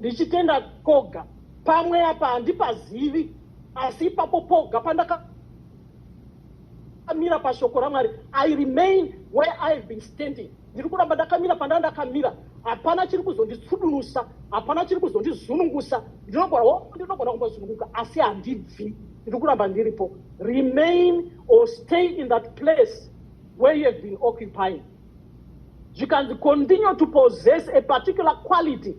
ndichitenda koga. Pamwe apa handipazivi, asi ipapo poga pandakamira pashoko raMwari, I remain where I have been standing. Ndiri kuramba ndakamira pandandakamira. Hapana chiri kuzonditsudunusa, hapana chiri kuzondizunungusa. Ndinogona kumbozununguka asi handibvi. Ndiri kuramba ndiripo. Remain or stay in that place where you have been occupying. You can continue to possess a particular quality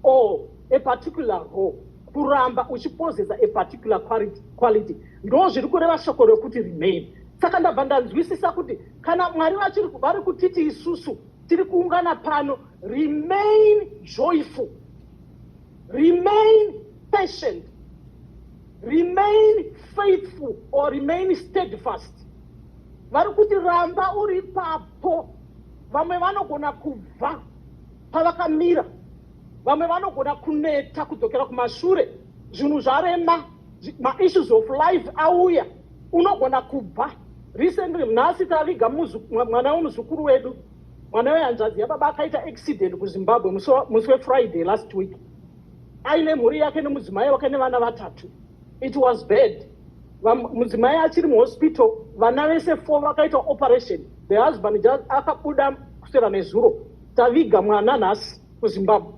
or a particular role. Kuramba uchipossessa a particular quality. Ndo zviri kureva shoko rekuti remain. Saka ndabva ndanzwisisa kuti kana Mwari vari kutiti isusu tiri kuungana pano, remain joyful, remain patient, remain faithful, or remain steadfast. Vari kuti ramba uri papo. Vamwe vanogona kubva pavakamira, vamwe vanogona kuneta kudzokera kumashure, zvinhu zvarema, ma-issues of life auya, unogona kubva. Recently, nhasi taviga mwana wemuzukuru wedu, mwana wehanzvadzi yababa akaita accident kuZimbabwe musi weFriday last week. Aine mhuri yake nemudzimai wake nevana vatatu. It was bad. Mudzimai achiri muhospital, vana vese 4 vakaita operation. The husband just akabuda kusera nezuro. Taviga mwana nhasi kuZimbabwe.